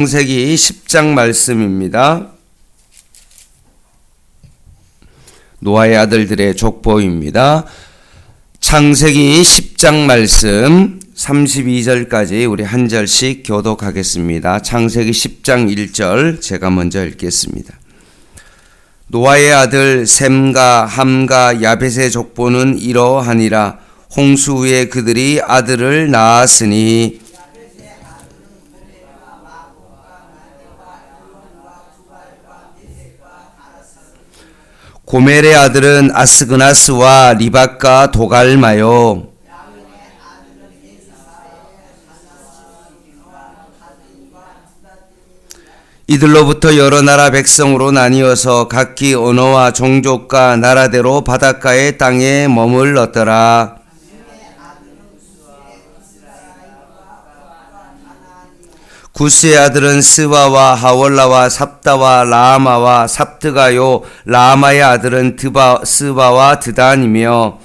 창세기 10장 말씀입니다. 노아의 아들들의 족보입니다. 창세기 10장 말씀 32절까지 우리 한 절씩 교독하겠습니다. 창세기 10장 1절 제가 먼저 읽겠습니다. 노아의 아들 셈과 함과 야벳의 족보는 이러하니라. 홍수 후에 그들이 아들을 낳았으니 고멜의 아들은 아스그나스와 리박과 도갈마요. 이들로부터 여러 나라 백성으로 나뉘어서 각기 언어와 종족과 나라대로 바닷가의 땅에 머물렀더라. 구스의 아들은 스바와 하월라와 삽다와 라마와 삽드가요. 라마의 아들은 스바와 드단이며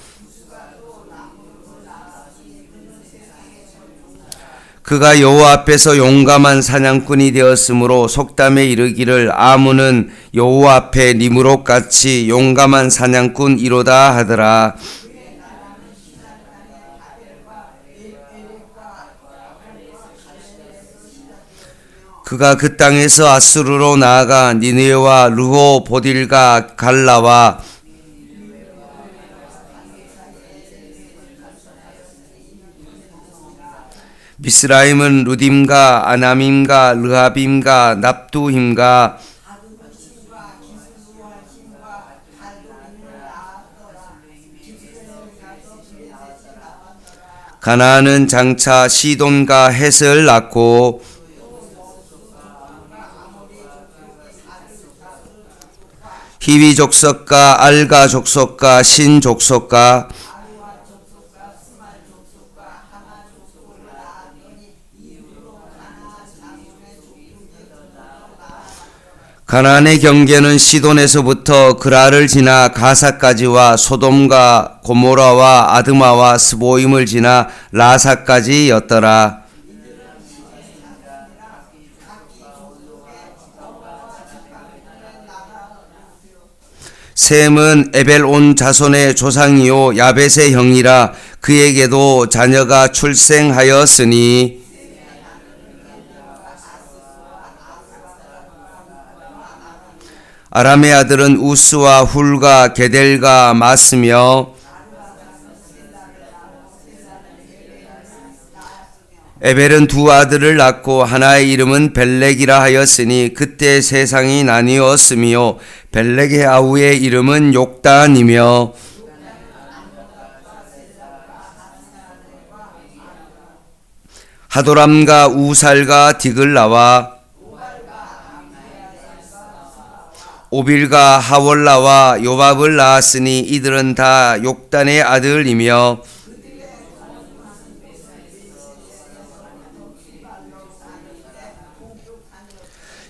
그가 여호와 앞에서 용감한 사냥꾼이 되었으므로 속담에 이르기를 아문은 여호와 앞에 니므롯같이 용감한 사냥꾼이로다 하더라. 그가 그 땅에서 아수르로 나아가 니느웨와 르호보딜과 갈라와 미스라임은 루딤과 아남임과 르하빔과 납두힘과 가나안은 장차 시돈과 헷을 낳고 히위 족속과 알가 족속과 신 족속과 가나안의 경계는 시돈에서부터 그라를 지나 가사까지와 소돔과 고모라와 아드마와 스보임을 지나 라사까지였더라. 셈은 에벨온 자손의 조상이요 야벳의 형이라. 그에게도 자녀가 출생하였으니 아람의 아들은 우스와 훌과 게델과 마스며 에벨은 두 아들을 낳고 하나의 이름은 벨렉이라 하였으니 그때 세상이 나뉘었으며 벨렉의 아우의 이름은 욕단이며 하도람과 우살과 디글라와 오빌과 하월라와 요밥을 낳았으니 이들은 다 욕단의 아들이며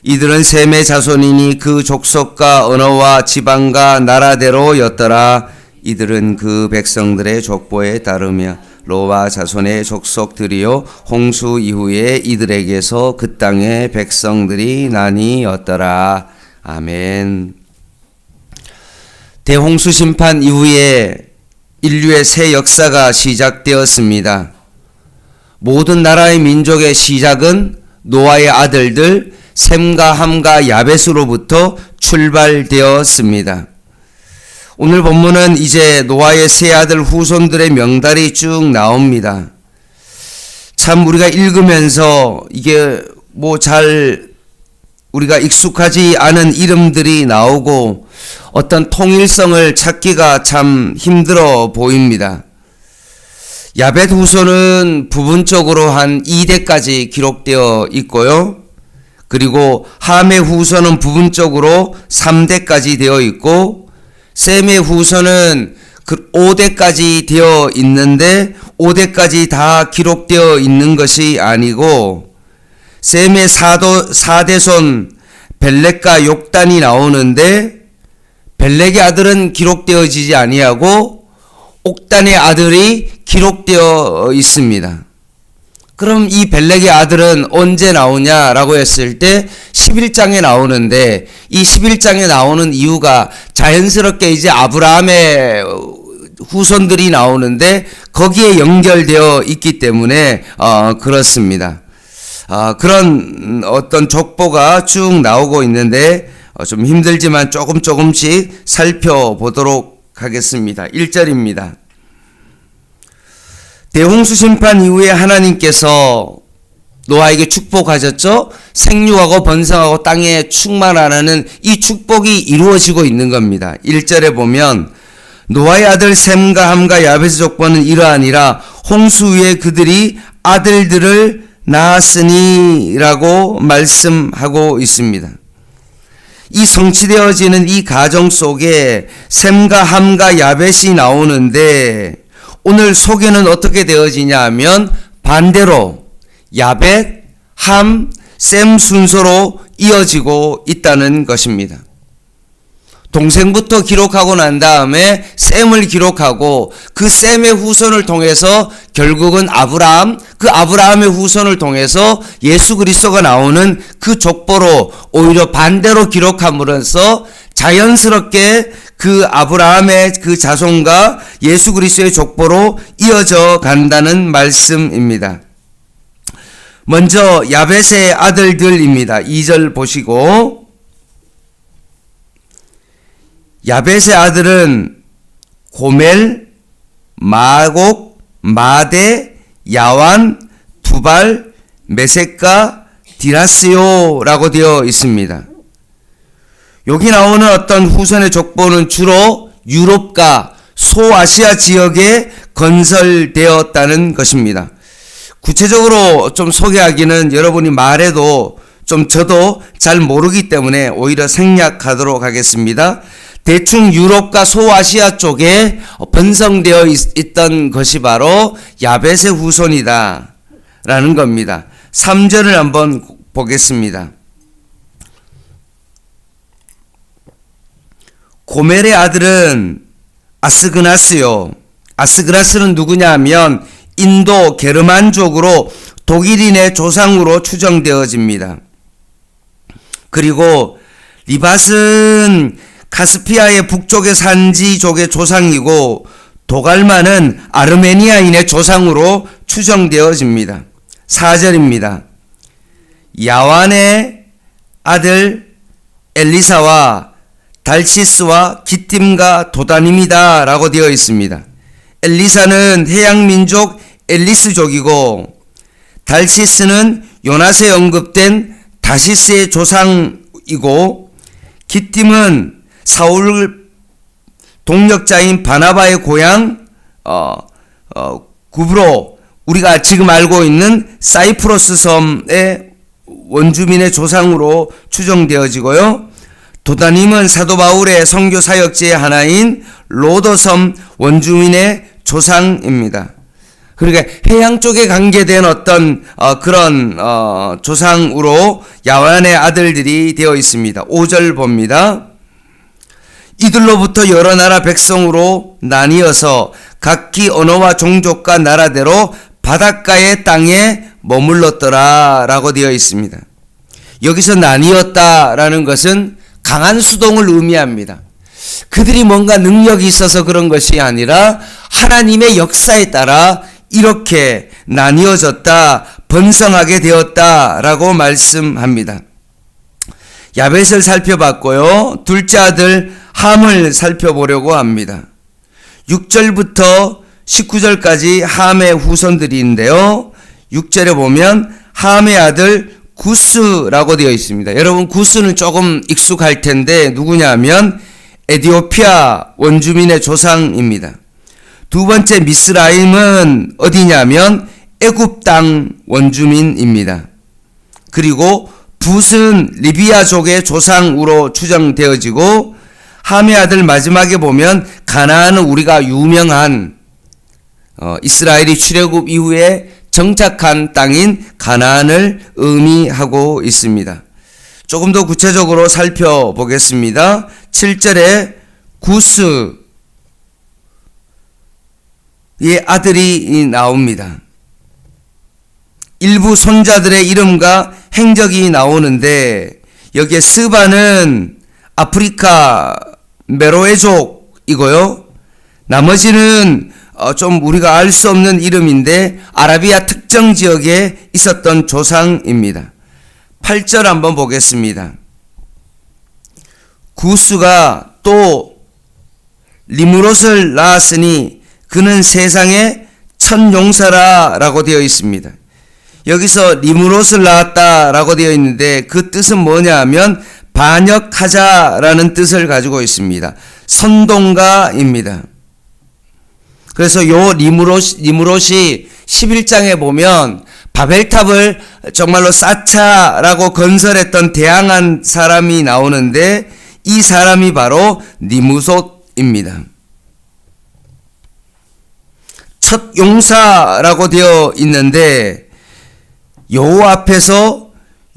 이들은 셈의 자손이니 그 족속과 언어와 지방과 나라대로였더라. 이들은 그 백성들의 족보에 따르며 노아 자손의 족속들이요 홍수 이후에 이들에게서 그 땅의 백성들이 나뉘었더라. 아멘. 대홍수 심판 이후에 인류의 새 역사가 시작되었습니다. 모든 나라의 민족의 시작은 노아의 아들들 셈과 함과 야벳으로부터 출발되었습니다. 오늘 본문은 이제 노아의 세 아들 후손들의 명단이 쭉 나옵니다. 참 우리가 읽으면서 이게 잘 우리가 익숙하지 않은 이름들이 나오고 어떤 통일성을 찾기가 참 힘들어 보입니다. 야벳 후손은 부분적으로 한 2대까지 기록되어 있고요. 그리고 함의 후손은 부분적으로 3대까지 되어 있고 셈의 후손은 5대까지 되어 있는데 5대까지 다 기록되어 있는 것이 아니고 셈의 4대손 벨렉과 욕단이 나오는데 벨렉의 아들은 기록되어지지 아니하고 옥단의 아들이 기록되어 있습니다. 그럼 이 벨렉의 아들은 언제 나오냐라고 했을 때 11장에 나오는데, 이 11장에 나오는 이유가 자연스럽게 이제 아브라함의 후손들이 나오는데 거기에 연결되어 있기 때문에 그렇습니다. 그런 어떤 족보가 쭉 나오고 있는데 좀 힘들지만 조금씩 살펴보도록 하겠습니다. 1절입니다. 대홍수 심판 이후에 하나님께서 노아에게 축복하셨죠? 생육하고 번성하고 땅에 충만하는 이 축복이 이루어지고 있는 겁니다. 1절에 보면 노아의 아들 셈과 함과 야베스 족보는 이러하니라. 홍수 위에 그들이 아들들을 낳았으니 라고 말씀하고 있습니다. 이 성취되어지는 이 가정 속에 셈과 함과 야벳이 나오는데, 오늘 소개는 어떻게 되어지냐 하면 반대로 야벳, 함, 셈 순서로 이어지고 있다는 것입니다. 동생부터 기록하고 난 다음에 셈을 기록하고 그 셈의 후손을 통해서 결국은 아브라함, 그 아브라함의 후손을 통해서 예수 그리스도가 나오는 그 족보로 오히려 반대로 기록함으로써 자연스럽게 그 아브라함의 그 자손과 예수 그리스도의 족보로 이어져 간다는 말씀입니다. 먼저 야벳의 아들들입니다. 2절 보시고, 야벳의 아들은 고멜, 마곡, 마대, 야완, 두발, 메섹가, 디라스요라고 되어 있습니다. 여기 나오는 어떤 후손의 족보는 주로 유럽과 소아시아 지역에 건설되었다는 것입니다. 구체적으로 좀 소개하기는 여러분이 말해도 좀 저도 잘 모르기 때문에 오히려 생략하도록 하겠습니다. 대충 유럽과 소아시아 쪽에 번성되어 있던 것이 바로 야벳의 후손이다 라는 겁니다. 3절을 한번 보겠습니다. 고멜의 아들은 아스그나스요. 아스그나스는 누구냐 하면 인도 게르만족으로 독일인의 조상으로 추정되어집니다. 그리고 리밧은 카스피아의 북쪽의 산지족의 조상이고, 도갈만은 아르메니아인의 조상으로 추정되어집니다. 4절입니다. 야완의 아들 엘리사와 달시스와 기팀과 도다님이다 라고 되어 있습니다. 엘리사는 해양민족 엘리스족이고, 달시스는 요나스에 언급된 다시스의 조상이고, 기팀은 사울 동력자인 바나바의 고향 구브로, 우리가 지금 알고 있는 사이프러스 섬의 원주민의 조상으로 추정되어지고요. 도다님은 사도 바울의 선교 사역지의 하나인 로도섬 원주민의 조상입니다. 그러니까 해양 쪽에 관계된 어떤 그런 조상으로 야완의 아들들이 되어 있습니다. 5절 봅니다. 이들로부터 여러 나라 백성으로 나뉘어서 각기 언어와 종족과 나라대로 바닷가의 땅에 머물렀더라 라고 되어 있습니다. 여기서 나뉘었다라는 것은 강한 수동을 의미합니다. 그들이 뭔가 능력이 있어서 그런 것이 아니라 하나님의 역사에 따라 이렇게 나뉘어졌다, 번성하게 되었다라고 말씀합니다. 야벳을 살펴봤고요. 둘째 아들 함을 살펴보려고 합니다. 6절부터 19절까지 함의 후손들인데요. 6절에 보면 함의 아들 구스라고 되어 있습니다. 여러분, 구스는 조금 익숙할 텐데 누구냐 하면 에디오피아 원주민의 조상입니다. 두 번째 미스라임은 어디냐면 애굽 땅 원주민입니다. 그리고 붓은 리비아족의 조상으로 추정되어지고, 함의 아들 마지막에 보면 가나안은 우리가 유명한 이스라엘이 출애굽 이후에 정착한 땅인 가나안을 의미하고 있습니다. 조금 더 구체적으로 살펴보겠습니다. 7절에 구스의 아들이 나옵니다. 일부 손자들의 이름과 행적이 나오는데 여기에 스바는 아프리카 메로에족이고요. 나머지는 좀 우리가 알 수 없는 이름인데 아라비아 특정 지역에 있었던 조상입니다. 8절 한번 보겠습니다. 구스가 또 리므롯을 낳았으니 그는 세상의 첫 용사라 라고 되어 있습니다. 여기서 리므롯을 낳았다 라고 되어 있는데 그 뜻은 뭐냐 하면 반역하자라는 뜻을 가지고 있습니다. 선동가입니다. 그래서 요 리므롯이 11장에 보면 바벨탑을 정말로 쌓자라고 건설했던 대항한 사람이 나오는데 이 사람이 바로 니무롯입니다. 첫 용사라고 되어 있는데 여호와 앞에서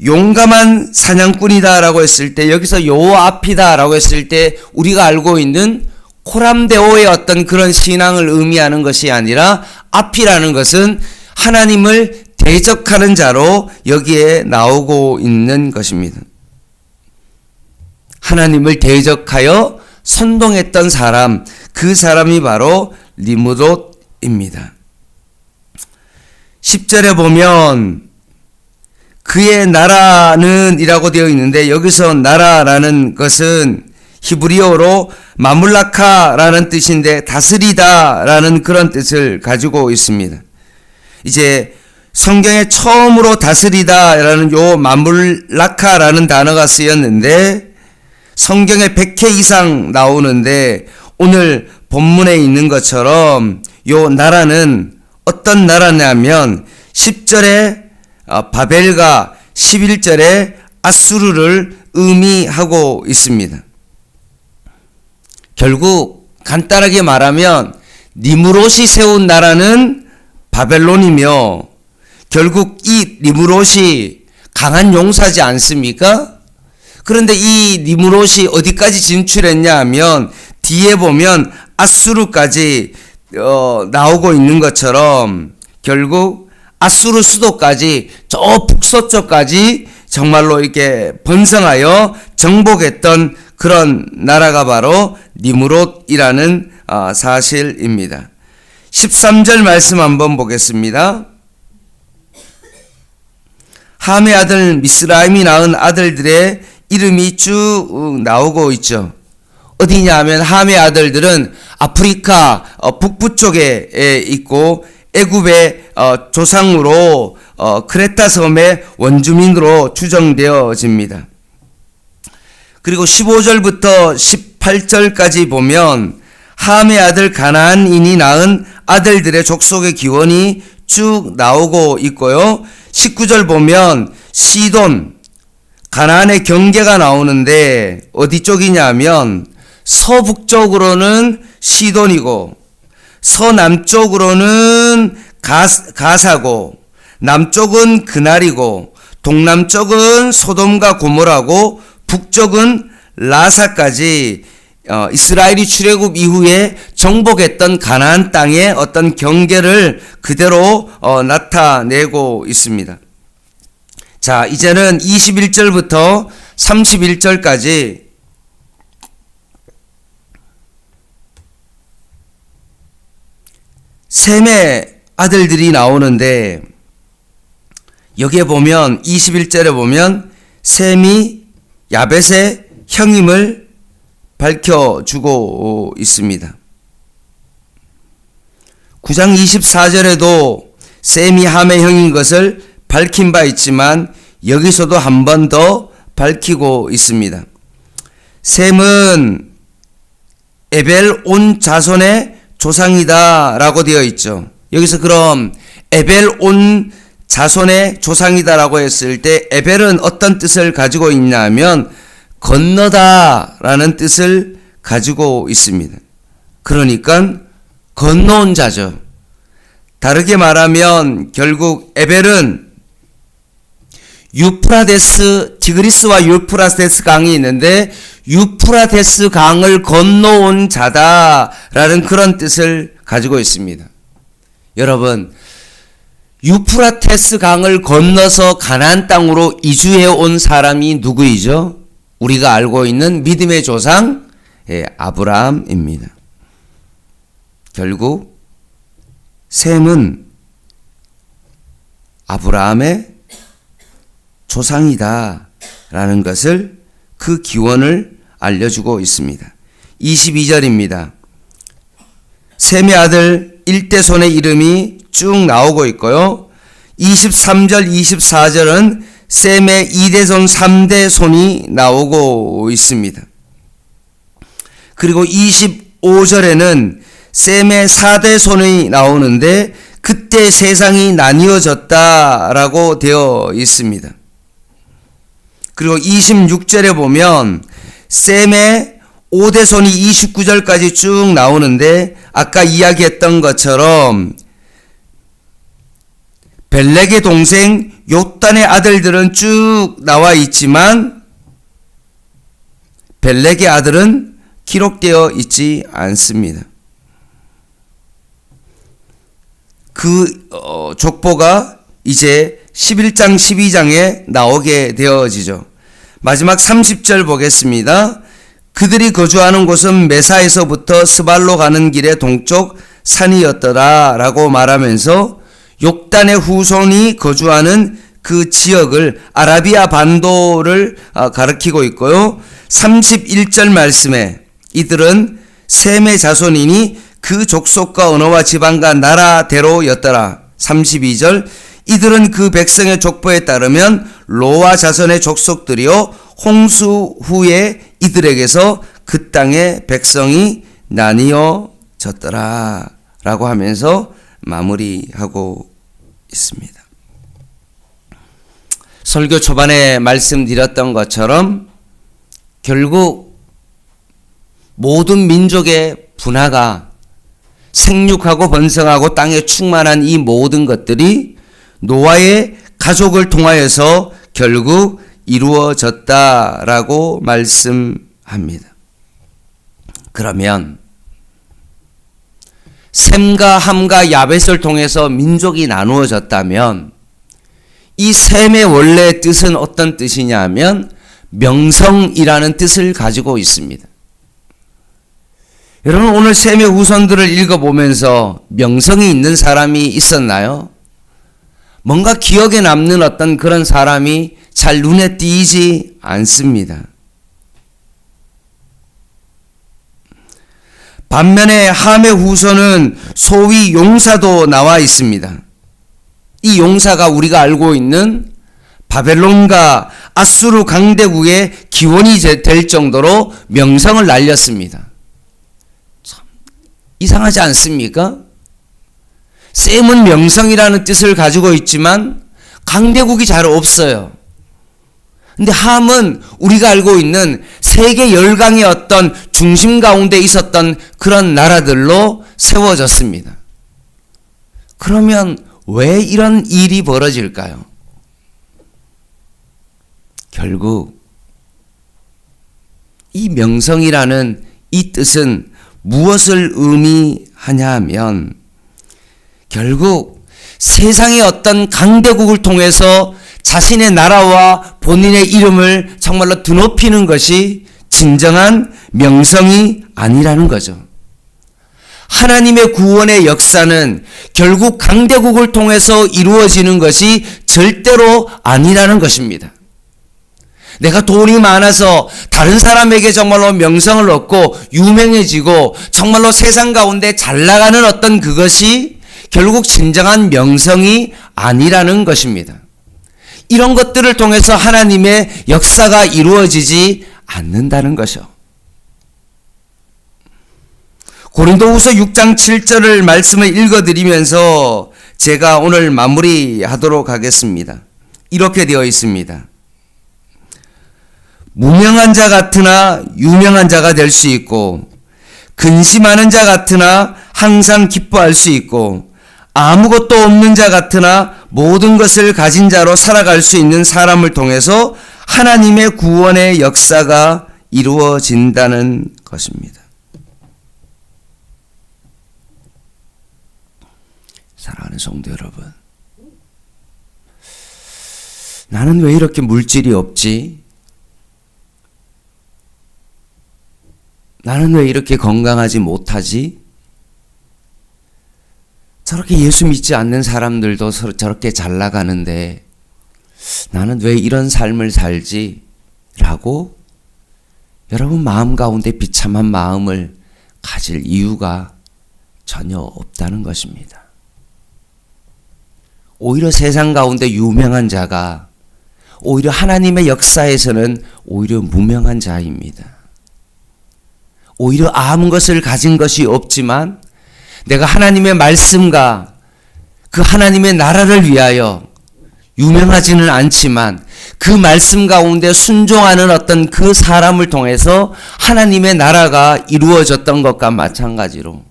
용감한 사냥꾼이다라고 했을 때 여기서 여호와 앞이다라고 했을 때 우리가 알고 있는 코람데오의 어떤 그런 신앙을 의미하는 것이 아니라 앞이라는 것은 하나님을 대적하는 자로 여기에 나오고 있는 것입니다. 하나님을 대적하여 선동했던 사람, 그 사람이 바로 리므롯입니다. 10절에 보면 그의 나라는 이라고 되어 있는데 여기서 나라라는 것은 히브리어로 마물라카라는 뜻인데 다스리다 라는 그런 뜻을 가지고 있습니다. 이제 성경에 처음으로 다스리다 라는 요 마물라카라는 단어가 쓰였는데 성경에 100회 이상 나오는데 오늘 본문에 있는 것처럼 요 나라는 어떤 나라냐면 10절에 바벨과 11절에 아수르를 의미하고 있습니다. 결국 간단하게 말하면 니므롯이 세운 나라는 바벨론이며 결국 이 니므롯이 강한 용사지 않습니까? 그런데 이 니므롯이 어디까지 진출했냐 하면 뒤에 보면 아수르까지 나오고 있는 것처럼 결국 아수르 수도까지 저 북서쪽까지 정말로 이렇게 번성하여 정복했던 그런 나라가 바로 니므롯이라는 사실입니다. 13절 말씀 한번 보겠습니다. 함의 아들 미스라임이 낳은 아들들의 이름이 쭉 나오고 있죠. 어디냐 하면 함의 아들들은 아프리카 북부 쪽에 있고 애굽의 조상으로 크레타 섬의 원주민으로 추정되어집니다. 그리고 15절부터 18절까지 보면 함의 아들 가나안인이 낳은 아들들의 족속의 기원이 쭉 나오고 있고요. 19절 보면 시돈, 가나안의 경계가 나오는데 어디 쪽이냐 하면 서북쪽으로는 시돈이고 서남쪽으로는 가사고 남쪽은 그날이고 동남쪽은 소돔과 고모라고 북쪽은 라사까지 이스라엘이 출애굽 이후에 정복했던 가나안 땅의 어떤 경계를 그대로 나타내고 있습니다. 자, 이제는 21절부터 31절까지 셈의 아들들이 나오는데 여기에 보면 21절에 보면 셈이 야벳의 형임을 밝혀주고 있습니다. 9장 24절에도 셈이 함의 형인 것을 밝힌 바 있지만 여기서도 한 번 더 밝히고 있습니다. 셈은 에벨 온 자손의 조상이다 라고 되어 있죠. 여기서 그럼 에벨 온 자손의 조상이다 라고 했을 때 에벨은 어떤 뜻을 가지고 있냐 하면 건너다 라는 뜻을 가지고 있습니다. 그러니까 건너온 자죠. 다르게 말하면 결국 에벨은 유프라데스, 디그리스와 유프라데스 강이 있는데 유프라데스 강을 건너온 자다라는 그런 뜻을 가지고 있습니다. 여러분, 유프라테스 강을 건너서 가나안 땅으로 이주해 온 사람이 누구이죠? 우리가 알고 있는 믿음의 조상 아브라함입니다. 결국 셈은 아브라함의 조상이다 라는 것을 그 기원을 알려주고 있습니다. 22절입니다. 셈의 아들 1대손의 이름이 쭉 나오고 있고요. 23절, 24절은 셈의 2대손, 3대손이 나오고 있습니다. 그리고 25절에는 셈의 4대손이 나오는데 그때 세상이 나뉘어졌다라고 되어 있습니다. 그리고 26절에 보면 셈의 5대손이 29절까지 쭉 나오는데 아까 이야기했던 것처럼 벨렉의 동생 요단의 아들들은 쭉 나와 있지만 벨렉의 아들은 기록되어 있지 않습니다. 그 족보가 이제 11장 12장에 나오게 되어지죠. 마지막 30절 보겠습니다. 그들이 거주하는 곳은 메사에서부터 스발로 가는 길의 동쪽 산이었더라 라고 말하면서 욕단의 후손이 거주하는 그 지역을 아라비아 반도를 가리키고 있고요. 31절 말씀에 이들은 셈의 자손이니 그 족속과 언어와 지방과 나라대로였더라. 32절 이들은 그 백성의 족보에 따르면 로와 자손의 족속들이요 홍수 후에 이들에게서 그 땅의 백성이 나뉘어졌더라 라고 하면서 마무리하고 있습니다. 설교 초반에 말씀드렸던 것처럼 결국 모든 민족의 분화가 생육하고 번성하고 땅에 충만한 이 모든 것들이 노아의 가족을 통하여서 결국 이루어졌다라고 말씀합니다. 그러면 셈과 함과 야벳을 통해서 민족이 나누어졌다면 이 셈의 원래 뜻은 어떤 뜻이냐 하면 명성이라는 뜻을 가지고 있습니다. 여러분 오늘 셈의 후손들을 읽어보면서 명성이 있는 사람이 있었나요? 뭔가 기억에 남는 어떤 그런 사람이 잘 눈에 띄지 않습니다. 반면에 함의 후손은 소위 용사도 나와 있습니다. 이 용사가 우리가 알고 있는 바벨론과 아수르 강대국의 기원이 될 정도로 명성을 날렸습니다. 참 이상하지 않습니까? 셈은 명성이라는 뜻을 가지고 있지만 강대국이 잘 없어요. 근데 함은 우리가 알고 있는 세계 열강의 어떤 중심 가운데 있었던 그런 나라들로 세워졌습니다. 그러면 왜 이런 일이 벌어질까요? 결국 이 명성이라는 이 뜻은 무엇을 의미하냐 하면 결국 세상의 어떤 강대국을 통해서 자신의 나라와 본인의 이름을 정말로 드높이는 것이 진정한 명성이 아니라는 거죠. 하나님의 구원의 역사는 결국 강대국을 통해서 이루어지는 것이 절대로 아니라는 것입니다. 내가 돈이 많아서 다른 사람에게 정말로 명성을 얻고 유명해지고 정말로 세상 가운데 잘 나가는 어떤 그것이 결국 진정한 명성이 아니라는 것입니다. 이런 것들을 통해서 하나님의 역사가 이루어지지 않는다는 것이요. 고린도후서 6장 7절을 말씀을 읽어드리면서 제가 오늘 마무리하도록 하겠습니다. 이렇게 되어 있습니다. 무명한 자 같으나 유명한 자가 될 수 있고 근심하는 자 같으나 항상 기뻐할 수 있고 아무것도 없는 자 같으나 모든 것을 가진 자로 살아갈 수 있는 사람을 통해서 하나님의 구원의 역사가 이루어진다는 것입니다. 사랑하는 성도 여러분, 나는 왜 이렇게 물질이 없지? 나는 왜 이렇게 건강하지 못하지? 저렇게 예수 믿지 않는 사람들도 저렇게 잘 나가는데 나는 왜 이런 삶을 살지? 라고 여러분 마음 가운데 비참한 마음을 가질 이유가 전혀 없다는 것입니다. 오히려 세상 가운데 유명한 자가 오히려 하나님의 역사에서는 오히려 무명한 자입니다. 오히려 아무 것을 가진 것이 없지만 내가 하나님의 말씀과 그 하나님의 나라를 위하여 유명하지는 않지만 그 말씀 가운데 순종하는 어떤 그 사람을 통해서 하나님의 나라가 이루어졌던 것과 마찬가지로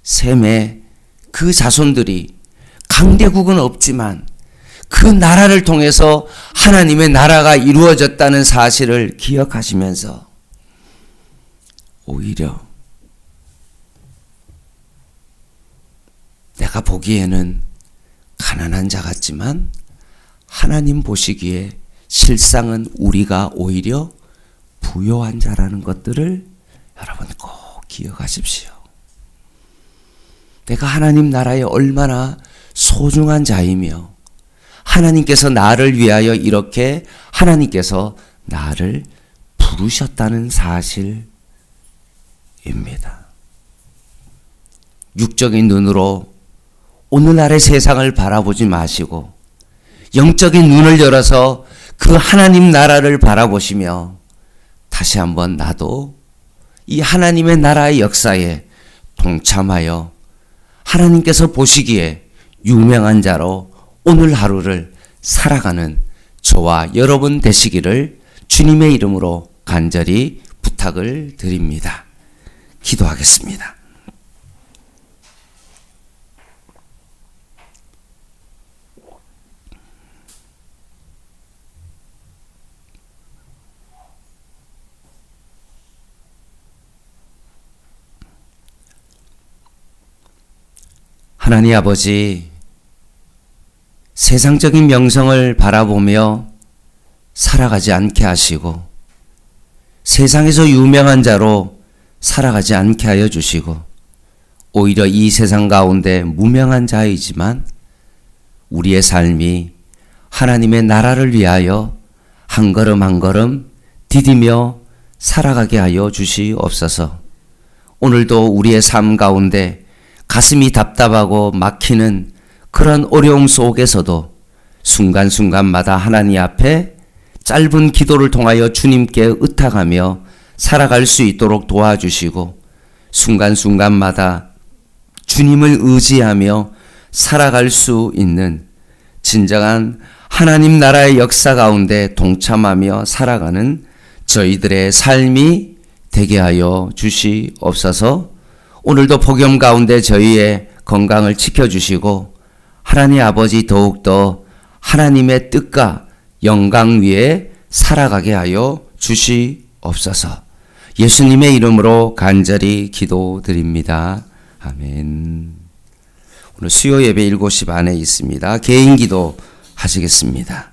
셈의 그 자손들이 강대국은 없지만 그 나라를 통해서 하나님의 나라가 이루어졌다는 사실을 기억하시면서 오히려 내가 보기에는 가난한 자 같지만 하나님 보시기에 실상은 우리가 오히려 부요한 자라는 것들을 여러분 꼭 기억하십시오. 내가 하나님 나라에 얼마나 소중한 자이며 하나님께서 나를 위하여 이렇게 하나님께서 나를 부르셨다는 사실입니다. 육적인 눈으로 오늘날의 세상을 바라보지 마시고 영적인 눈을 열어서 그 하나님 나라를 바라보시며 다시 한번 나도 이 하나님의 나라의 역사에 동참하여 하나님께서 보시기에 유명한 자로 오늘 하루를 살아가는 저와 여러분 되시기를 주님의 이름으로 간절히 부탁을 드립니다. 기도하겠습니다. 하나님 아버지, 세상적인 명성을 바라보며 살아가지 않게 하시고 세상에서 유명한 자로 살아가지 않게 하여 주시고 오히려 이 세상 가운데 무명한 자이지만 우리의 삶이 하나님의 나라를 위하여 한 걸음 한 걸음 디디며 살아가게 하여 주시옵소서. 오늘도 우리의 삶 가운데 가슴이 답답하고 막히는 그런 어려움 속에서도 순간순간마다 하나님 앞에 짧은 기도를 통하여 주님께 의탁하며 살아갈 수 있도록 도와주시고 순간순간마다 주님을 의지하며 살아갈 수 있는 진정한 하나님 나라의 역사 가운데 동참하며 살아가는 저희들의 삶이 되게 하여 주시옵소서. 오늘도 복염 가운데 저희의 건강을 지켜주시고 하나님 아버지 더욱더 하나님의 뜻과 영광 위에 살아가게 하여 주시옵소서. 예수님의 이름으로 간절히 기도드립니다. 아멘. 오늘 수요 예배 7시 반에 있습니다. 개인 기도 하시겠습니다.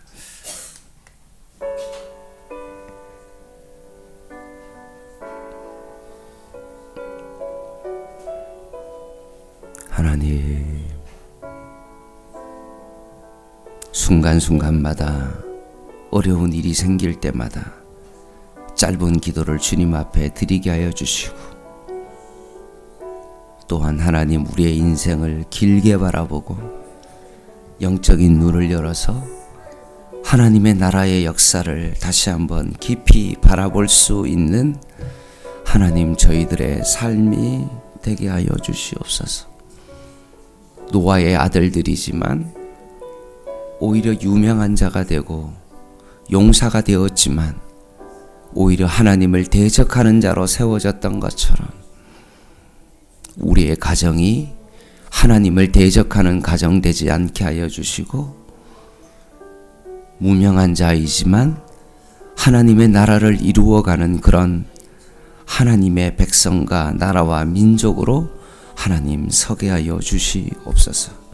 하나님, 순간순간마다 어려운 일이 생길 때마다 짧은 기도를 주님 앞에 드리게 하여 주시고 또한 하나님 우리의 인생을 길게 바라보고 영적인 눈을 열어서 하나님의 나라의 역사를 다시 한번 깊이 바라볼 수 있는 하나님 저희들의 삶이 되게 하여 주시옵소서. 노아의 아들들이지만 오히려 유명한 자가 되고 용사가 되었지만 오히려 하나님을 대적하는 자로 세워졌던 것처럼 우리의 가정이 하나님을 대적하는 가정 되지 않게 하여 주시고 무명한 자이지만 하나님의 나라를 이루어가는 그런 하나님의 백성과 나라와 민족으로 하나님 서게 하여 주시옵소서.